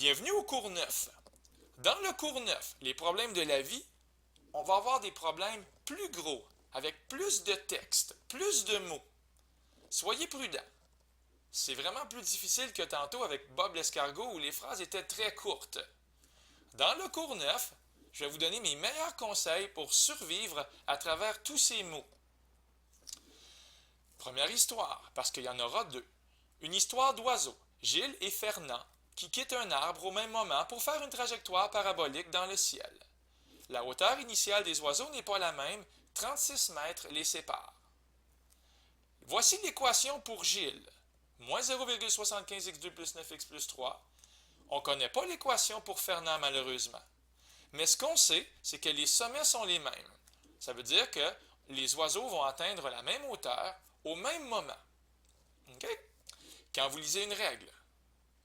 Bienvenue au cours 9. Dans le cours 9, les problèmes de la vie, on va avoir des problèmes plus gros, avec plus de texte, plus de mots. Soyez prudents. C'est vraiment plus difficile que tantôt avec Bob l'escargot où les phrases étaient très courtes. Dans le cours 9, je vais vous donner mes meilleurs conseils pour survivre à travers tous ces mots. Première histoire, parce qu'il y en aura deux. Une histoire d'oiseaux, Gilles et Fernand, qui quittent un arbre au même moment pour faire une trajectoire parabolique dans le ciel. La hauteur initiale des oiseaux n'est pas la même, 36 mètres les séparent. Voici l'équation pour Gilles. Moins 0,75x2 plus 9x plus 3. On ne connaît pas l'équation pour Fernand malheureusement. Mais ce qu'on sait, c'est que les sommets sont les mêmes. Ça veut dire que les oiseaux vont atteindre la même hauteur au même moment. Okay? Quand vous lisez une règle,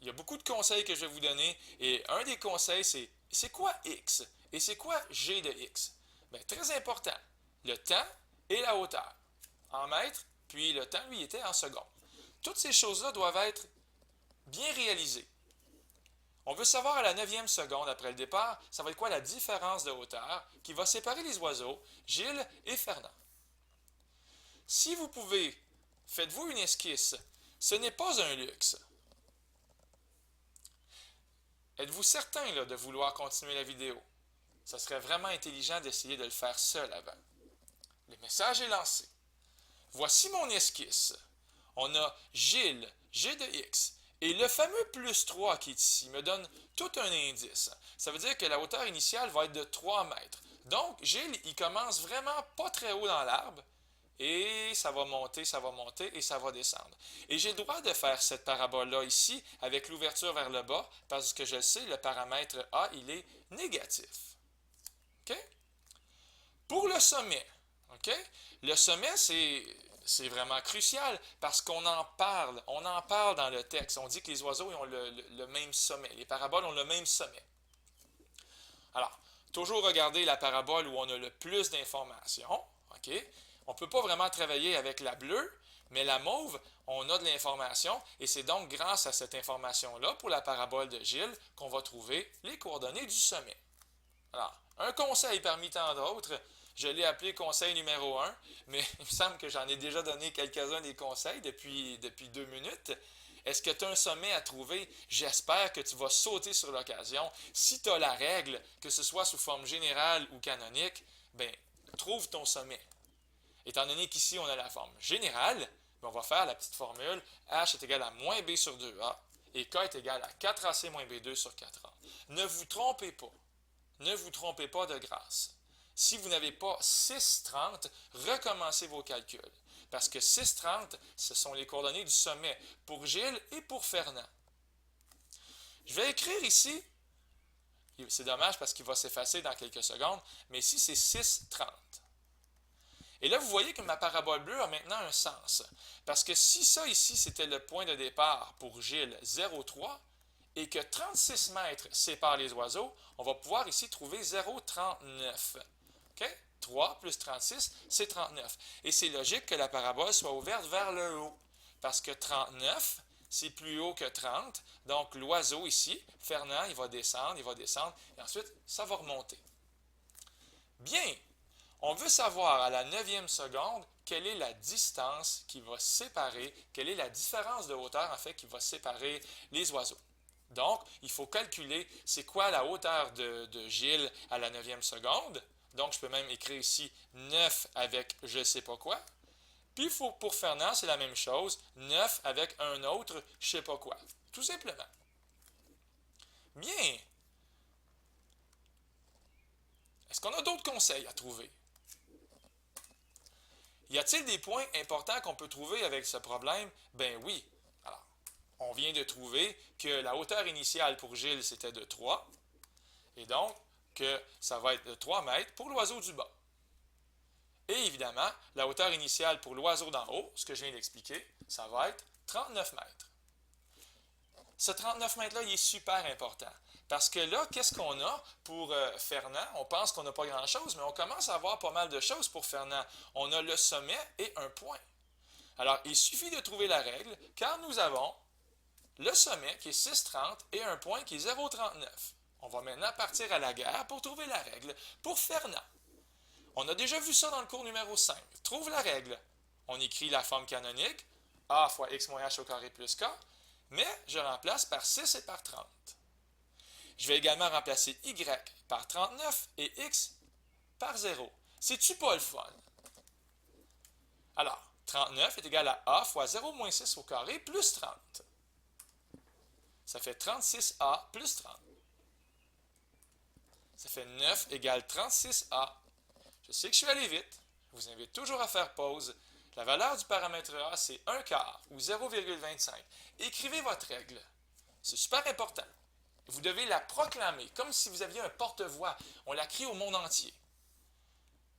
il y a beaucoup de conseils que je vais vous donner et un des conseils c'est quoi x et c'est quoi g de x? Bien, très important, le temps et la hauteur en mètres, puis le temps lui était en secondes. Toutes ces choses-là doivent être bien réalisées. On veut savoir à la 9e seconde après le départ, ça va être quoi la différence de hauteur qui va séparer les oiseaux, Gilles et Fernand. Si vous pouvez, faites-vous une esquisse. Ce n'est pas un luxe. Êtes-vous certain là, de vouloir continuer la vidéo? Ça serait vraiment intelligent d'essayer de le faire seul avant. Le message est lancé. Voici mon esquisse. On a Gilles, G de X, et le fameux plus 3 qui est ici me donne tout un indice. Ça veut dire que la hauteur initiale va être de 3 mètres. Donc, Gilles, il commence vraiment pas très haut dans l'arbre, et ça va monter, et ça va descendre. Et j'ai le droit de faire cette parabole-là ici, avec l'ouverture vers le bas, parce que je le sais, le paramètre A, il est négatif. OK? Pour le sommet, OK? Le sommet, c'est vraiment crucial parce qu'on en parle. On en parle dans le texte. On dit que les oiseaux ont le même sommet. Les paraboles ont le même sommet. Alors, toujours regarder la parabole où on a le plus d'informations. OK? On ne peut pas vraiment travailler avec la bleue, mais la mauve, on a de l'information et c'est donc grâce à cette information-là, pour la parabole de Gilles, qu'on va trouver les coordonnées du sommet. Alors, un conseil parmi tant d'autres, je l'ai appelé conseil numéro 1, mais il me semble que j'en ai déjà donné quelques-uns des conseils depuis 2 minutes. Est-ce que tu as un sommet à trouver? J'espère que tu vas sauter sur l'occasion. Si tu as la règle, que ce soit sous forme générale ou canonique, ben, trouve ton sommet. Étant donné qu'ici on a la forme générale, ben, on va faire la petite formule h est égal à moins b sur 2a et k est égal à 4ac moins b2 sur 4a. Ne vous trompez pas. Ne vous trompez pas de grâce. Si vous n'avez pas 6,30, recommencez vos calculs. Parce que 6,30, ce sont les coordonnées du sommet pour Gilles et pour Fernand. Je vais écrire ici, c'est dommage parce qu'il va s'effacer dans quelques secondes, mais ici c'est 6,30. Et là, vous voyez que ma parabole bleue a maintenant un sens. Parce que si ça ici, c'était le point de départ pour Gilles 0,3, et que 36 mètres séparent les oiseaux, on va pouvoir ici trouver 0,39. OK? 3 plus 36, c'est 39. Et c'est logique que la parabole soit ouverte vers le haut. Parce que 39, c'est plus haut que 30. Donc l'oiseau ici, Fernand, il va descendre, et ensuite, ça va remonter. Bien, on veut savoir à la 9e seconde quelle est la distance qui va séparer, quelle est la différence de hauteur en fait qui va séparer les oiseaux. Donc, il faut calculer c'est quoi la hauteur de Gilles à la 9e seconde. Donc, je peux même écrire ici 9 avec je ne sais pas quoi. Puis, pour Fernand, c'est la même chose. 9 avec un autre je ne sais pas quoi. Tout simplement. Bien. Est-ce qu'on a d'autres conseils à trouver? Y a-t-il des points importants qu'on peut trouver avec ce problème? Ben oui. Alors, on vient de trouver que la hauteur initiale pour Gilles, c'était de 3. Et donc, que ça va être de 3 mètres pour l'oiseau du bas. Et évidemment, la hauteur initiale pour l'oiseau d'en haut, ce que je viens d'expliquer, ça va être 39 mètres. Ce 39 mètres-là, il est super important. Parce que là, qu'est-ce qu'on a pour Fernand? On pense qu'on n'a pas grand-chose, mais on commence à avoir pas mal de choses pour Fernand. On a le sommet et un point. Alors, il suffit de trouver la règle, car nous avons le sommet qui est 6,30 et un point qui est 0,39. On va maintenant partir à la guerre pour trouver la règle pour Fernand. On a déjà vu ça dans le cours numéro 5. Trouve la règle. On écrit la forme canonique, a fois x moins h au carré plus k, mais je remplace par 6 et par 30. Je vais également remplacer y par 39 et x par 0. C'est-tu pas le fun? Alors, 39 est égal à a fois 0 moins 6 au carré plus 30. Ça fait 36a plus 30. Ça fait 9 égale 36a. Je sais que je suis allé vite. Je vous invite toujours à faire pause. La valeur du paramètre a, c'est 1 quart ou 0,25. Écrivez votre règle. C'est super important. Vous devez la proclamer, comme si vous aviez un porte-voix. On la crie au monde entier.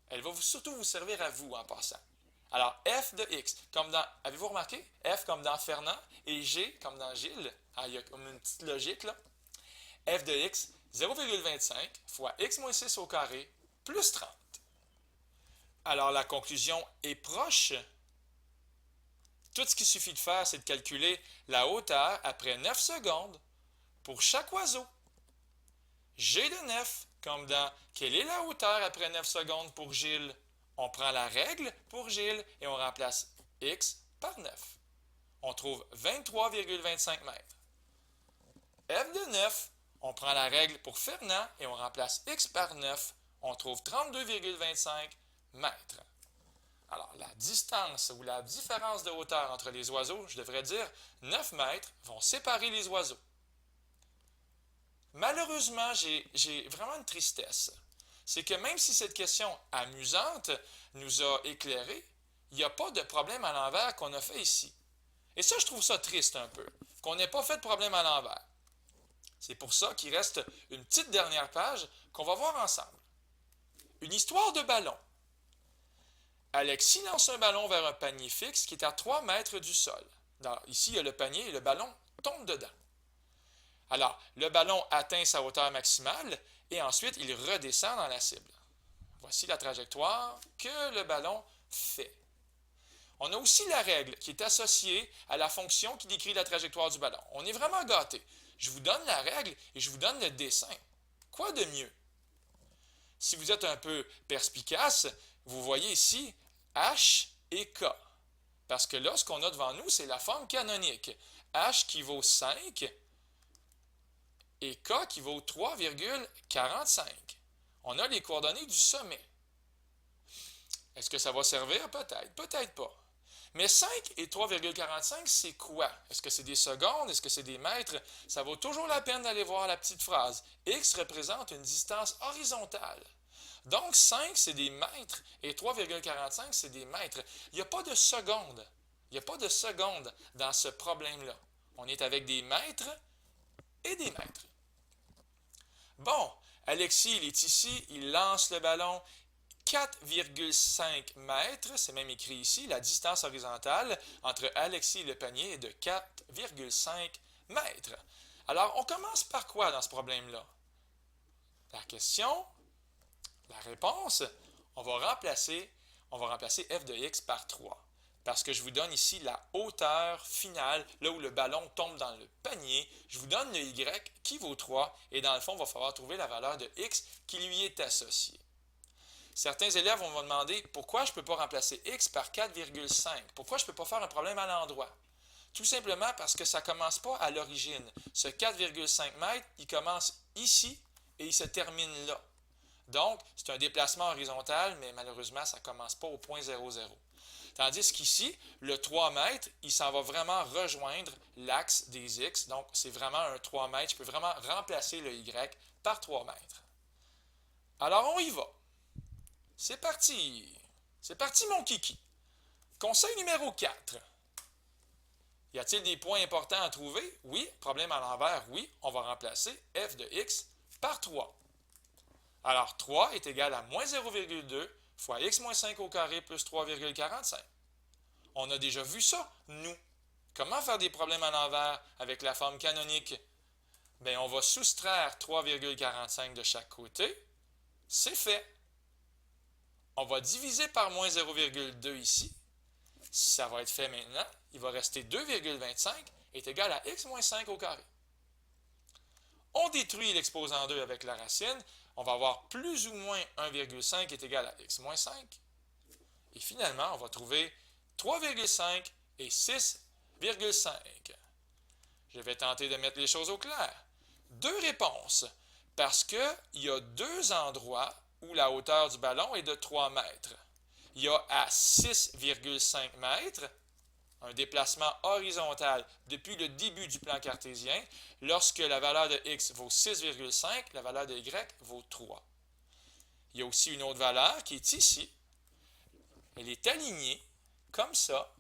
Elle va surtout vous servir à vous en passant. Alors, f de x, comme dans, avez-vous remarqué? F comme dans Fernand et G comme dans Gilles. Ah, il y a comme une petite logique là. F de x, 0,25 fois x moins 6 au carré plus 30. Alors, la conclusion est proche. Tout ce qu'il suffit de faire, c'est de calculer la hauteur après 9 secondes pour chaque oiseau. G de 9, comme dans quelle est la hauteur après 9 secondes pour Gilles? On prend la règle pour Gilles et on remplace x par 9. On trouve 23,25 mètres. F de 9, on prend la règle pour Fernand et on remplace x par 9. On trouve 32,25 mètres. Alors, la distance ou la différence de hauteur entre les oiseaux, je devrais dire 9 mètres, vont séparer les oiseaux. Malheureusement, j'ai vraiment une tristesse. C'est que même si cette question amusante nous a éclairés, il n'y a pas de problème à l'envers qu'on a fait ici. Et ça, je trouve ça triste un peu, qu'on n'ait pas fait de problème à l'envers. C'est pour ça qu'il reste une petite dernière page qu'on va voir ensemble. Une histoire de ballon. Alexis lance un ballon vers un panier fixe qui est à 3 mètres du sol. Ici, il y a le panier et le ballon tombe dedans. Alors, le ballon atteint sa hauteur maximale et ensuite il redescend dans la cible. Voici la trajectoire que le ballon fait. On a aussi la règle qui est associée à la fonction qui décrit la trajectoire du ballon. On est vraiment gâté. Je vous donne la règle et je vous donne le dessin. Quoi de mieux? Si vous êtes un peu perspicace, vous voyez ici H et K. Parce que là, ce qu'on a devant nous, c'est la forme canonique. H qui vaut 5 et K qui vaut 3,45. On a les coordonnées du sommet. Est-ce que ça va servir? Peut-être, peut-être pas. Mais 5 et 3,45, c'est quoi? Est-ce que c'est des secondes? Est-ce que c'est des mètres? Ça vaut toujours la peine d'aller voir la petite phrase. X représente une distance horizontale. Donc 5, c'est des mètres et 3,45, c'est des mètres. Il n'y a pas de secondes. Il n'y a pas de secondes dans ce problème-là. On est avec des mètres et des mètres. Bon, Alexis, il est ici, il lance le ballon. 4,5 mètres, c'est même écrit ici, la distance horizontale entre Alexis et le panier est de 4,5 mètres. Alors, on commence par quoi dans ce problème-là? La question, la réponse, on va remplacer f de x par 3. Parce que je vous donne ici la hauteur finale, là où le ballon tombe dans le panier. Je vous donne le y qui vaut 3, et dans le fond, il va falloir trouver la valeur de x qui lui est associée. Certains élèves vont me demander pourquoi je ne peux pas remplacer x par 4,5. Pourquoi je ne peux pas faire un problème à l'endroit? Tout simplement parce que ça ne commence pas à l'origine. Ce 4,5 mètres, il commence ici et il se termine là. Donc, c'est un déplacement horizontal, mais malheureusement, ça ne commence pas au point 0,0. Tandis qu'ici, le 3 mètres, il s'en va vraiment rejoindre l'axe des x. Donc, c'est vraiment un 3 mètres. Je peux vraiment remplacer le y par 3 mètres. Alors, on y va. C'est parti! C'est parti, mon kiki! Conseil numéro 4. Y a-t-il des points importants à trouver? Oui. Problème à l'envers? Oui. On va remplacer f de x par 3. Alors, 3 est égal à moins 0,2 fois x moins 5 au carré plus 3,45. On a déjà vu ça, nous. Comment faire des problèmes à l'envers avec la forme canonique? Bien, on va soustraire 3,45 de chaque côté. C'est fait. On va diviser par moins 0,2 ici. Ça va être fait maintenant. Il va rester 2,25 est égal à x moins 5 au carré. On détruit l'exposant 2 avec la racine. On va avoir plus ou moins 1,5 est égal à x moins 5. Et finalement, on va trouver 3,5 et 6,5. Je vais tenter de mettre les choses au clair. Deux réponses, parce qu'il y a deux endroits où la hauteur du ballon est de 3 mètres. Il y a à 6,5 mètres, un déplacement horizontal depuis le début du plan cartésien, lorsque la valeur de x vaut 6,5, la valeur de y vaut 3. Il y a aussi une autre valeur qui est ici. Elle est alignée comme ça.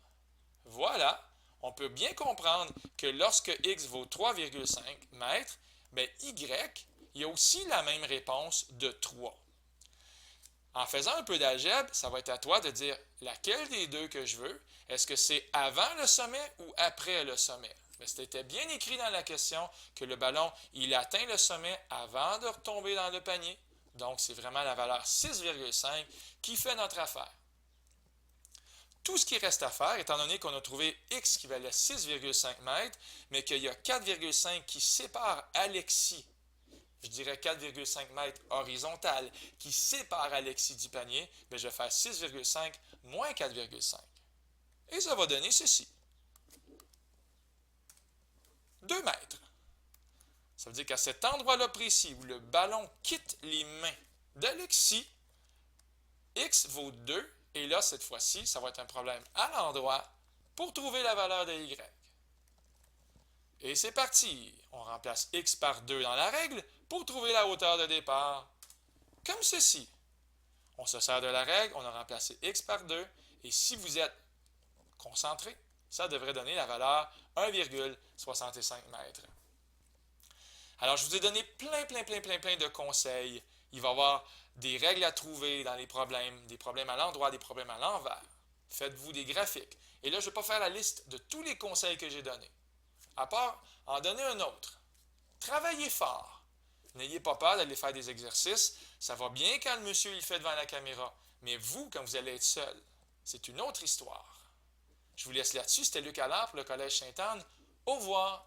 Voilà. On peut bien comprendre que lorsque x vaut 3,5 mètres, bien y, il y a aussi la même réponse de 3. En faisant un peu d'algèbre, ça va être à toi de dire laquelle des deux que je veux. Est-ce que c'est avant le sommet ou après le sommet? Mais c'était bien écrit dans la question que le ballon, il atteint le sommet avant de retomber dans le panier. Donc, c'est vraiment la valeur 6,5 qui fait notre affaire. Tout ce qui reste à faire, étant donné qu'on a trouvé x qui valait 6,5 mètres, mais qu'il y a 4,5 qui sépare Alexis, je dirais 4,5 mètres horizontal, qui sépare Alexis du panier, bien, je vais faire 6,5 moins 4,5. Et ça va donner ceci. 2 mètres. Ça veut dire qu'à cet endroit-là précis où le ballon quitte les mains d'Alexis, x vaut 2. Et là, cette fois-ci, ça va être un problème à l'endroit pour trouver la valeur de y. Et c'est parti. On remplace x par 2 dans la règle pour trouver la hauteur de départ, comme ceci. On se sert de la règle, on a remplacé x par 2. Et si vous êtes concentré, ça devrait donner la valeur 1,65 mètres. Alors, je vous ai donné plein de conseils. Il va y avoir des règles à trouver dans les problèmes, des problèmes à l'endroit, des problèmes à l'envers. Faites-vous des graphiques. Et là, je ne vais pas faire la liste de tous les conseils que j'ai donnés. À part en donner un autre. Travaillez fort. N'ayez pas peur d'aller faire des exercices. Ça va bien quand le monsieur il fait devant la caméra. Mais vous, quand vous allez être seul, c'est une autre histoire. Je vous laisse là-dessus. C'était Luc Allard pour le Collège Sainte-Anne. Au revoir.